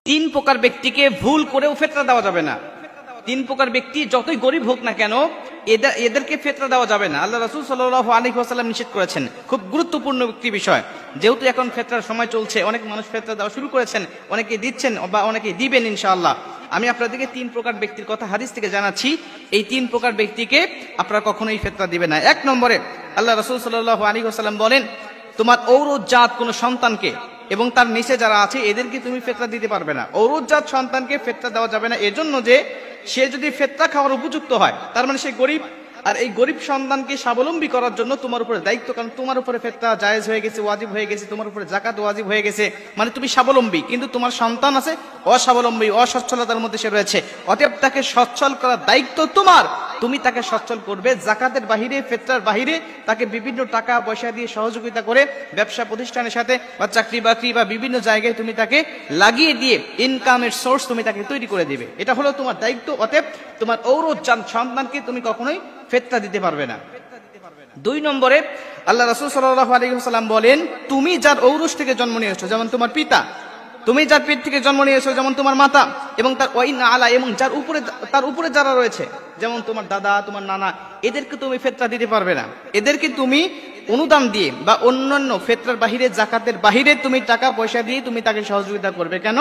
তিন প্রকার ব্যক্তিকে ভুল করেও ফেতরা দেওয়া যাবে না। তিন প্রকার ব্যক্তি যতই গরিব হোক না কেন এদেরকে ফেতরা দেওয়া যাবে না। আল্লাহ রাসূল সাল্লাল্লাহু আলাইহি ওয়াসাল্লাম নিষেধ করেছেন। খুব গুরুত্বপূর্ণ একটি বিষয়, যেহেতু এখন ফেতরার সময় চলছে, অনেক মানুষ ফেতরা দেওয়া শুরু করেছেন, অনেকে দিচ্ছেন বা অনেকে দিবেন ইনশাআল্লাহ। আমি আপনাদেরকে তিন প্রকার ব্যক্তির কথা হাদিস থেকে জানাচ্ছি। এই তিন প্রকার ব্যক্তিকে আপনারা কখনোই ফেতরা দিবেন না। এক নম্বরে আল্লাহ রাসূল সাল্লাল্লাহু আলাইহি ওয়াসাল্লাম বলেন, তোমার ঔরজাত কোন সন্তানকে এবং তার নিচে যারা আছে এদেরকে তুমি ফেতরা দিতে পারবে না। ঔরজাত সন্তানকে ফেতরা দেওয়া যাবে না, এজন্য যে সে যদি ফেতরা খাওয়ার উপযুক্ত হয়, তার মানে সে গরিব, আর এই গরিব সন্তানকে স্বাবলম্বী করার জন্য তোমার উপরে দায়িত্ব, কারণ তোমার উপরে ফেতরা জায়েজ হয়ে গেছে, ওয়াজিব হয়ে গেছে, তোমার উপরে যাকাত ওয়াজিব হয়ে গেছে, মানে তুমি স্বাবলম্বী, কিন্তু তোমার সন্তান আছে অস্বাবলম্বী, অসচ্ছলতার মধ্যে সে রয়েছে, অতএব তাকে সচ্ছল করার দায়িত্ব তোমার। তুমি তাকে সচ্ছল করবে, জাকাতের বাহিরে, ফেতরার বাহিরে তাকে বিভিন্ন টাকা পয়সা দিয়ে সহযোগিতা করে ব্যবসা প্রতিষ্ঠানের সাথে বা চাকরি বাকরি বা বিভিন্ন জায়গায় তুমি তাকে লাগিয়ে দিয়ে ইনকামের সোর্স তুমি তাকে তৈরি করে দিবে। এটা হলো তোমার দায়িত্ব। অতএব তোমার ঔরজাত সন্তানকে তুমি কখনোই ফেতরা দিতে পারবে না। দুই নম্বরে আল্লাহ রাসূল সাল্লাল্লাহু আলাইহি ওয়াসাল্লাম বলেন, তুমি যার ঔরস থেকে জন্ম নিয়েছো, যেমন তোমার পিতা, তুমি যার পেট থেকে জন্ম নিয়েছো, যেমন তোমার মাতা, এবং তার ওয়াইন আলা, এবং যার উপরে, তার উপরে যারা রয়েছে, যেমন তোমার দাদা, তোমার নানা, এদেরকে তুমি ফেতরা দিতে পারবে না। এদেরকে তুমি অনুদান দিয়ে বা অন্যান্য ফেতরার বাহিরে, জাকাতের বাহিরে তুমি টাকা পয়সা দিয়ে তুমি তাকে সহযোগিতা করবে। কেন?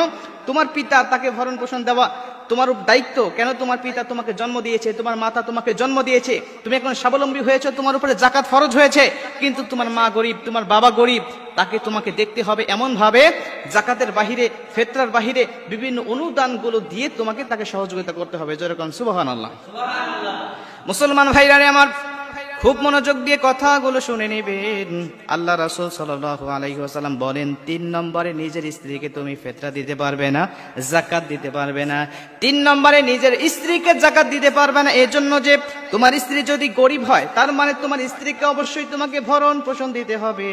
তোমার পিতা, তাকে ভরণ পোষণ দেওয়া তোমার দায়িত্ব। কেন? তোমার পিতা তোমাকে জন্ম দিয়েছে, তোমার মাতা তোমাকে জন্ম দিয়েছে, তুমি এখন স্বাবলম্বী হয়েছে, তোমার উপরে জাকাত ফরজ হয়েছে, কিন্তু তোমার মা গরিব, তোমার বাবা গরিব, তাকে তোমাকে দেখতে হবে এমন ভাবে জাকাতের বাহিরে, ফেতরার বাহিরে বিভিন্ন অনুদানগুলো দিয়ে তোমাকে তাকে সহযোগিতা করতে হবে। যেরকম সুবহানাল্লাহ। মুসলমান ভাইরা আমার, খুব মনোযোগ দিয়ে কথাগুলো শুনে নেবেন। আল্লাহ রাসূল সাল্লাল্লাহু আলাইহি ওয়াসাল্লাম বলেন, তিন নম্বরে নিজের স্ত্রীকে তুমি ফেতরা দিতে পারবে না, যাকাত দিতে পারবে না। তিন নম্বরে নিজের স্ত্রীকে যাকাত দিতে পারবে না, এজন্য যে তোমার স্ত্রী যদি গরিব হয়, তার মানে তোমার স্ত্রীকে অবশ্যই তোমাকে ভরণ পোষণ দিতে হবে,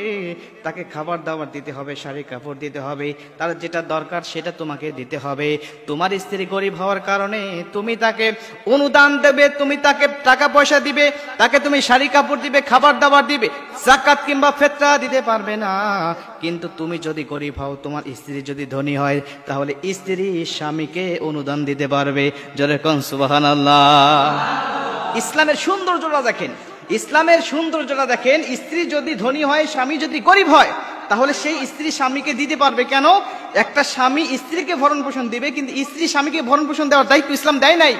তাকে খাবার দাবার দিতে হবে, শাড়ি কাপড় দিতে হবে, তার যেটা দরকার সেটা তোমাকে দিতে হবে। তোমার স্ত্রী গরিব হওয়ার কারণে তুমি তাকে অনুদান দেবে, তুমি তাকে টাকা পয়সা দিবে, তাকে তুমি শাড়ি কাপড় দিবে, খাবার দাবার দিবে, যাকাত কিংবা ফেতরা দিতে পারবে না। কিন্তু তুমি যদি গরিব হও, তোমার স্ত্রী যদি ধনী হয়, তাহলে স্ত্রী স্বামীকে অনুদান দিতে পারবে। যেরকম সুবহানাল্লাহ। ইসলামের সৌন্দর্যটা দেখেন, ইসলামের সৌন্দর্যটা দেখেন। স্ত্রী যদি ধনী হয়, স্বামী যদি গরিব হয়, তাহলে সেই স্ত্রী স্বামীকে দিতে পারবে। কেন? একটা স্বামী স্ত্রীকে ভরণ পোষণ দিবে, কিন্তু স্ত্রী স্বামীকে ভরণ পোষণ দেওয়ার দায়িত্ব ইসলাম দেয় নাই।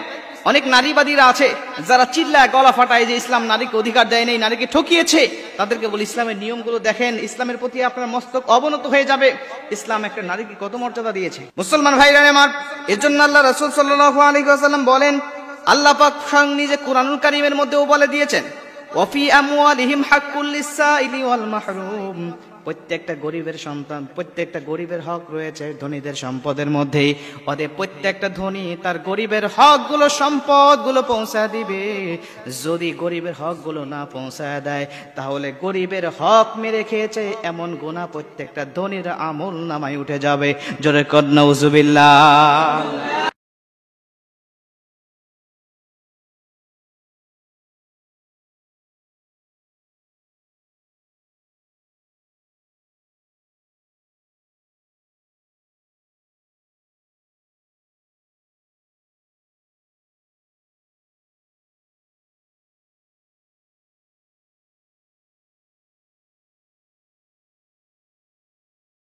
অনেক নারীবাদীরা আছে যারা চিল্লায় গলা ফাটায় যে ইসলাম নারীকে অধিকার দেয় নাই, নারীকে ঠকিয়েছে। তাদেরকে বলি, ইসলামের নিয়মগুলো দেখেন, ইসলামের প্রতি আপনার মস্তক অবনত হয়ে যাবে। ইসলাম একটা নারীকে কত মর্যাদা দিয়েছে। মুসলমান ভাইরা আমার, এজন্য আল্লাহ রাসূল সাল্লাল্লাহু আলাইহি ওয়াসাল্লাম বলেন, আল্লাহ পাক স্বয়ং নিজে কুরআনুল কারীমের মধ্যেও বলে দিয়েছেন, ওয়াফি আমওয়ালিহিম হাক্কুল লিসাইলি ওয়াল মাহরুম। প্রত্যেকটা গরিবের সন্তান, প্রত্যেকটা গরিবের হক রয়েছে ধনীদের সম্পদের মধ্যে। অতএব প্রত্যেকটা ধনী তার গরিবের হকগুলো, সম্পদগুলো পৌঁছায় দিবে। যদি গরিবের হকগুলো না পৌঁছায় দেয়, তাহলে গরিবের হক মেরে খেয়েছে এমন গুনাহ প্রত্যেকটা ধনীর আমল নামায় উঠে যাবে। জোরে কর নাউজুবিল্লাহ।